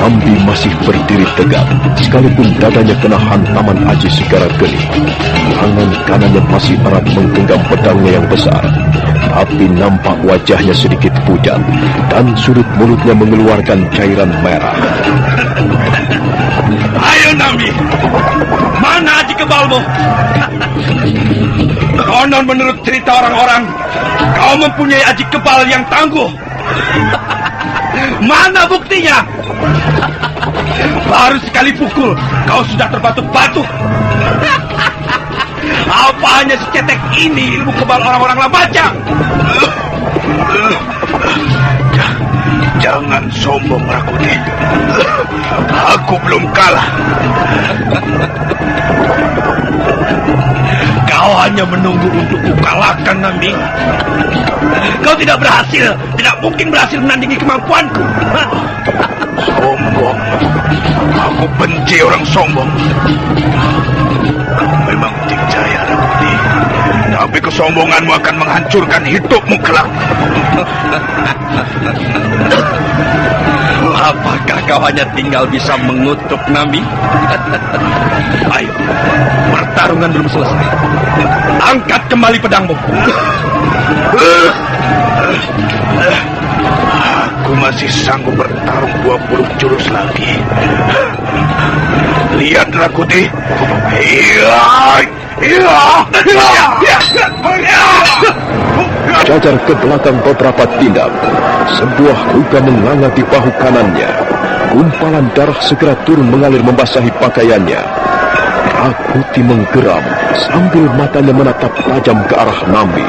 Nambi masih berdiri tegak, sekalipun dadanya kena hantaman Aji Segarageni. Tangan kanannya masih erat menggenggam pedangnya yang besar, tapi nampak wajahnya sedikit pucat dan sudut mulutnya mengeluarkan cairan merah. Ayo Nambi, mana aji kebalmu? Konon menurut cerita orang-orang, kau mempunyai aji kebal yang tangguh. Mana buktinya? Baru sekali pukul, kau sudah terbatuk-batuk. Apa hanya seketek ini ilmu kebal orang-orang Lambajang? Jangan sombong, Rakuti. Aku belum kalah. Kau hanya menunggu untuk kukalahkan, Nambi. Kau tidak berhasil, tidak mungkin berhasil menandingi kemampuanku. Sombong. Aku benci orang sombong. Kau memang dikjaya, Rakuti. Tapi kesombonganmu akan menghancurkan hidupmu kelak. Apakah kau hanya tinggal bisa mengutuk, Nambi? Ayo, pertarungan belum selesai. Angkat kembali pedangmu. Aku masih sanggup bertarung 20 jurus lagi. Lihat, Rakuti. Jajar ke belakang beberapa tindak. Sebuah luka menganga di bahu kanannya. Gumpalan darah segera turun mengalir membasahi pakaiannya. Rakuti menggeram sambil matanya menatap tajam ke arah Nambi.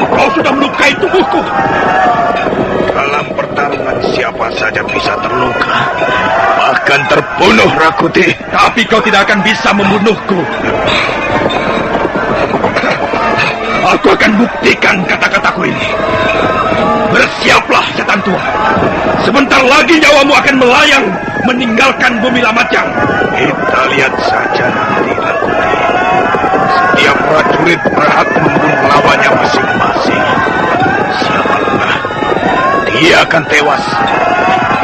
Kau sudah melukai tubuhku. Dalam pertarungan siapa saja bisa terluka, bahkan terbunuh, Rakuti. Tapi kau tidak akan bisa membunuhku. Aku akan buktikan kata-kataku ini. Bersiaplah, setan tua. Sebentar lagi nyawamu akan melayang meninggalkan bumi Lamajang. Kita lihat saja nanti, Rakuti. Setiap prajurit berhak membunuh lawannya masing-masing. Siapa lengah, dia akan tewas.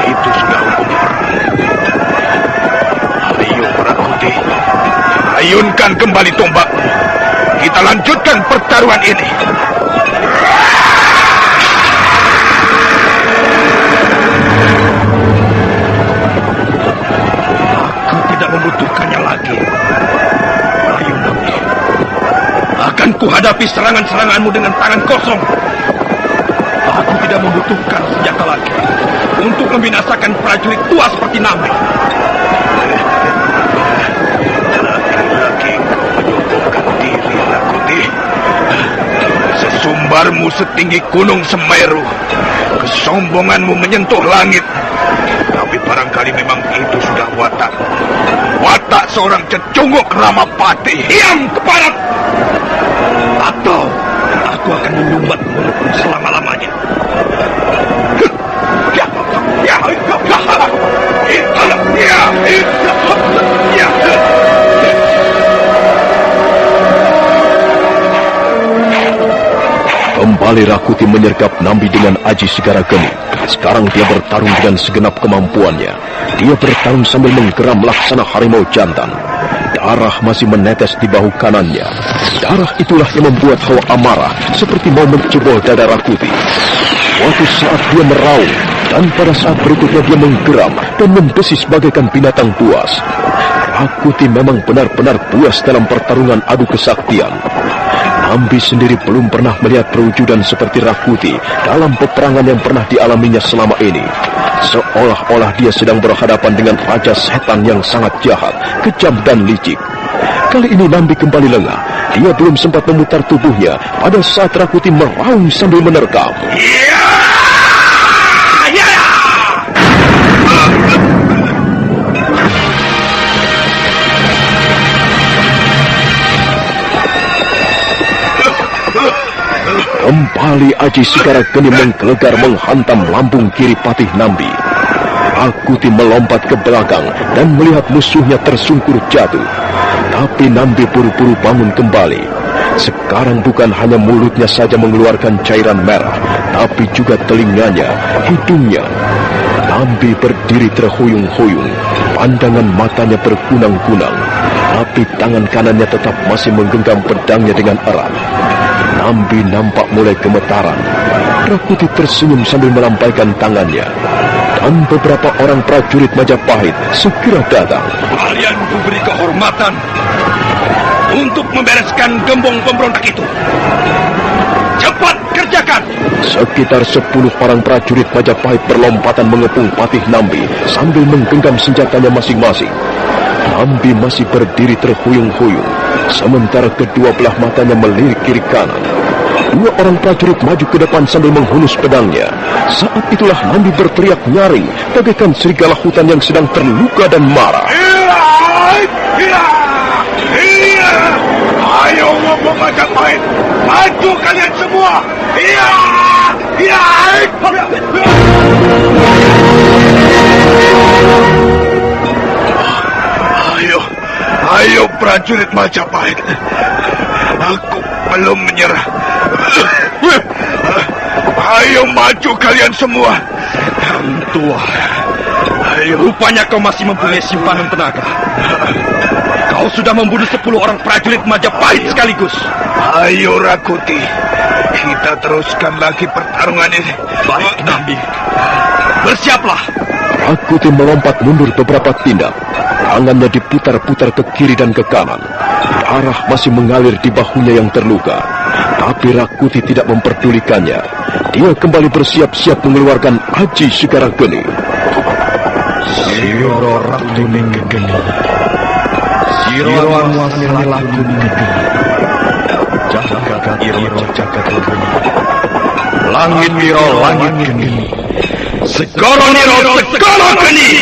Itu sudah hukum perang. Ayo, Rakuti, ayunkan kembali tombak. Kita lanjutkan pertarungan ini. Aku tidak membutuhkannya lagi. Ayo, Nambi. Akan kuhadapi serangan-seranganmu dengan tangan kosong. Aku tidak membutuhkan senjata lagi untuk membinasakan prajurit tua seperti Nambi. Lagi-lagi kau menyombongkan diri, Rakuti. Sesumbarmu setinggi gunung Semeru. Kesombonganmu menyentuh langit. Tapi barangkali memang itu sudah watak. Watak seorang cecunguk Ramapati. Diam keparat! Atau aku akan menyumbat mulutmu selama-lamanya. Kembali Rakuti menyergap Nambi dengan Aji Segarageni. Sekarang dia bertarung dengan segenap kemampuannya. Dia bertarung sambil menggeram laksana harimau jantan. Darah masih menetes di bahu kanannya. Darah itulah yang membuat hawa amarah seperti mau mencebol dada Rakuti. Suatu saat dia meraung, dan pada saat berikutnya dia menggeram dan membesis bagaikan binatang buas. Rakuti memang benar-benar buas dalam pertarungan adu kesaktian. Nambi sendiri belum pernah melihat perwujudan seperti Rakuti dalam peperangan yang pernah dialaminya selama ini. Seolah-olah dia sedang berhadapan dengan raja setan yang sangat jahat, kejam dan licik. Kali ini Nambi kembali lengah. Dia belum sempat memutar tubuhnya pada saat Rakuti meraung sambil menerkam. Kembali Aji Segarageni menggelegar menghantam lambung kiri patih Nambi. Rakuti melompat ke belakang dan melihat musuhnya tersungkur jatuh. Tapi Nambi buru-buru bangun kembali. Sekarang bukan hanya mulutnya saja mengeluarkan cairan merah, tapi juga telinganya, hidungnya. Nambi berdiri terhuyung-huyung, pandangan matanya berkunang-kunang, tapi tangan kanannya tetap masih menggenggam pedangnya dengan erat. Nambi nampak mulai gemetaran. Rakuti tersenyum sambil melambaikan tangannya. Dan beberapa orang prajurit Majapahit segera datang. Kalian kuberi kehormatan untuk membereskan gembong pemberontak itu. Cepat kerjakan! Sekitar 10 orang prajurit Majapahit berlompatan mengepung Patih Nambi sambil menggenggam senjatanya masing-masing. Nambi masih berdiri terhuyung-huyung, sementara kedua belah matanya melirik kiri kanan. 2 orang prajurit maju ke depan sambil menghunus pedangnya. Saat itulah Nambi berteriak nyaring, bagaikan serigala hutan yang sedang terluka dan marah. Ayo ngomong Majapahit, maju kalian semua! Ayo prajurit Majapahit, aku belum menyerah. Ayo maju kalian semua. Tua, rupanya kau masih mempunyai simpanan tenaga. Kau sudah membunuh 10 orang prajurit Majapahit sekaligus. Ayo Rakuti, kita teruskan lagi pertarungan ini. Baik Nambi, bersiaplah. Rakuti melompat mundur beberapa tindak. Tangannya diputar-putar ke kiri dan ke kanan. Darah masih mengalir di bahunya yang terluka. Tapi Rakuti tidak memperdulikannya. Dia kembali bersiap-siap mengeluarkan Aji Segara Geni. Siro Raktuning Geni, Siro Anwasani Lakuning Geni, Jagat Iro Jagat Geni, Langit Iro Langit Geni, Segoro Niro Segoro Geni.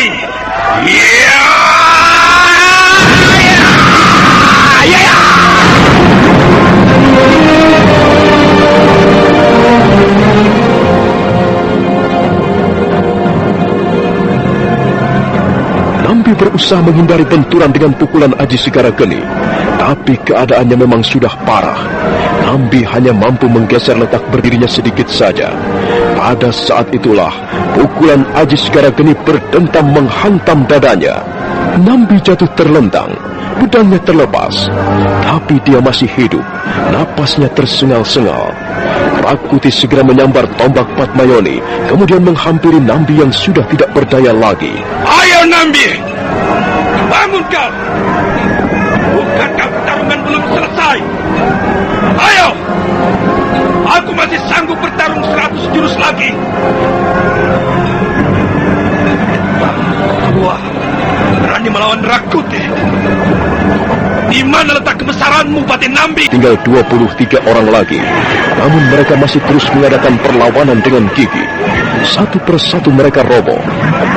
Nambi berusaha menghindari benturan dengan pukulan Aji Segara Geni, tapi keadaannya memang sudah parah. Nambi hanya mampu menggeser letak berdirinya sedikit saja. Pada saat itulah pukulan Aji Segara Geni berdentam menghantam dadanya. Nambi jatuh terlentang, pedangnya terlepas, tapi dia masih hidup. Napasnya tersengal-sengal. Rakuti segera menyambar tombak Patmayoni, kemudian menghampiri Nambi yang sudah tidak berdaya lagi. Ayo Nambi, bangun kau! Bukankah pertarungan belum selesai? Ayo! Aku masih sanggup bertarung 100 jurus lagi. Wah, berani melawan Rakuti. Di mana letak kebesaranmu, Patih Nambi? Tinggal 23 orang lagi, namun mereka masih terus mengadakan perlawanan dengan gigih. Satu persatu mereka roboh.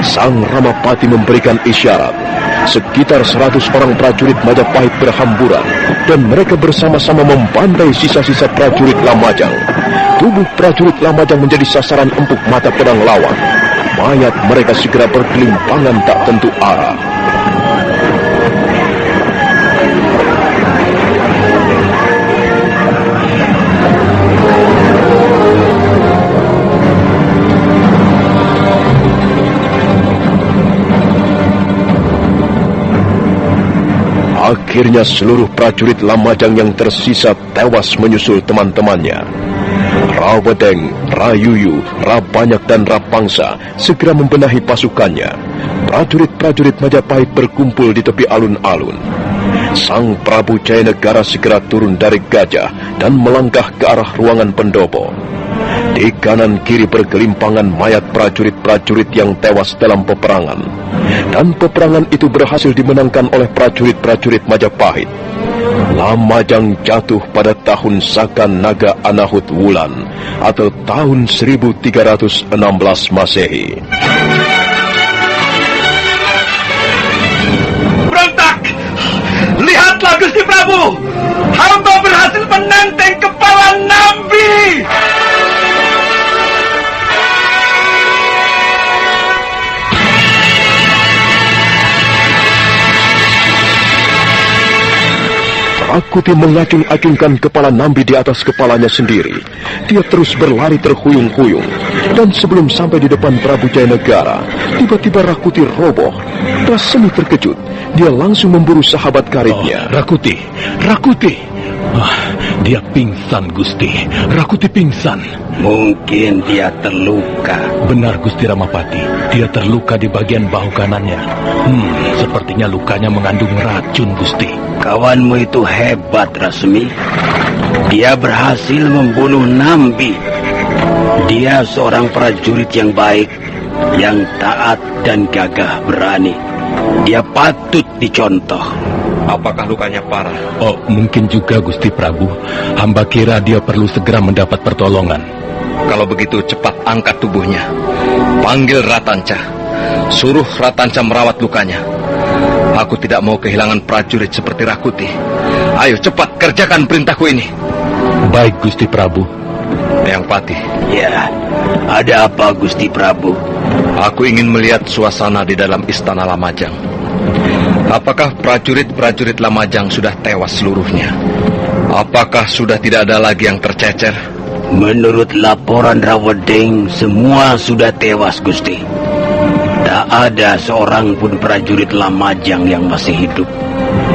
Sang Ramapati memberikan isyarat. Sekitar 100 orang prajurit Majapahit berhamburan, dan mereka bersama-sama membantai sisa-sisa prajurit Lamajang. Tubuh prajurit Lamajang menjadi sasaran empuk mata pedang lawan. Mayat mereka segera bergelimpangan tak tentu arah. Akhirnya seluruh prajurit Lamajang yang tersisa tewas menyusul teman-temannya. Rawedeng, Rayuyu, Rabanyak dan Rapangsa segera membenahi pasukannya. Prajurit-prajurit Majapahit berkumpul di tepi alun-alun. Sang Prabu Jayanegara segera turun dari gajah dan melangkah ke arah ruangan pendopo. Di kanan kiri bergelimpangan mayat prajurit-prajurit yang tewas dalam peperangan. Dan peperangan itu berhasil dimenangkan oleh prajurit-prajurit Majapahit. Lamajang jatuh pada tahun Saka Naga Anahut Wulan atau tahun 1316 Masehi. Berontak! Lihatlah Gusti Prabu! Hamba berhasil menenteng kepala Nambi! Rakuti mengacung-acungkan kepala Nambi di atas kepalanya sendiri. Dia terus berlari terhuyung-huyung. Dan sebelum sampai di depan Prabu Jayanegara, tiba-tiba Rakuti roboh. Rasemi terkejut. Dia langsung memburu sahabat karibnya. Rakuti. Dia pingsan, Gusti. Rakuti pingsan. Mungkin dia terluka. Benar, Gusti Ramapati. Dia terluka di bagian bahu kanannya. Sepertinya lukanya mengandung racun, Gusti. Kawanmu itu hebat, Rasmi. Dia berhasil membunuh Nambi. Dia seorang prajurit yang baik, yang taat dan gagah berani. Dia patut dicontoh. Apakah lukanya parah? Oh, mungkin juga, Gusti Prabu. Hamba kira dia perlu segera mendapat pertolongan. Kalau begitu cepat angkat tubuhnya. Panggil Ratanca. Suruh Ratanca merawat lukanya. Aku tidak mau kehilangan prajurit seperti Rakuti. Ayo cepat kerjakan perintahku ini. Baik, Gusti Prabu. Eyang Pati. Ya, ada apa, Gusti Prabu? Aku ingin melihat suasana di dalam istana Lamajang. Apakah prajurit-prajurit Lamajang sudah tewas seluruhnya? Apakah sudah tidak ada lagi yang tercecer? Menurut laporan Rawedeng, semua sudah tewas, Gusti. Tak ada seorang pun prajurit Lamajang yang masih hidup.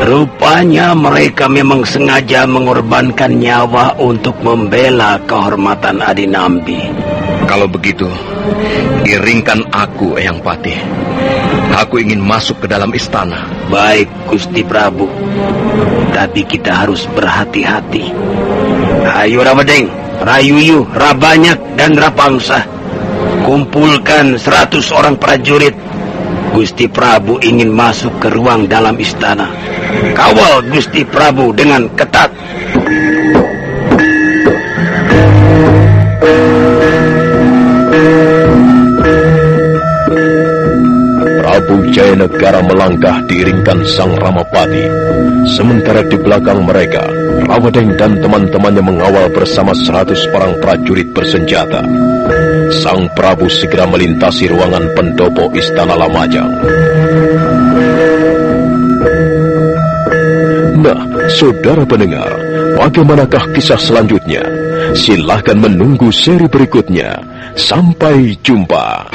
Rupanya mereka memang sengaja mengorbankan nyawa untuk membela kehormatan Adi Nambi. Kalau begitu, iringkan aku, Eyang Patih. Aku ingin masuk ke dalam istana. Baik, Gusti Prabu. Tapi kita harus berhati-hati. Ayo Rawedeng, Rayuyu, Rabanyak, dan Rapangsa. Kumpulkan 100 orang prajurit. Gusti Prabu ingin masuk ke ruang dalam istana. Kawal Gusti Prabu dengan ketat. Prabu Jayanegara melangkah diiringkan Sang Ramapati. Sementara di belakang mereka, Rawedeng dan teman-temannya mengawal bersama 100 orang prajurit bersenjata. Sang Prabu segera melintasi ruangan pendopo Istana Lamajang. Nah, saudara pendengar, bagaimanakah kisah selanjutnya? Silahkan menunggu seri berikutnya. Sampai jumpa.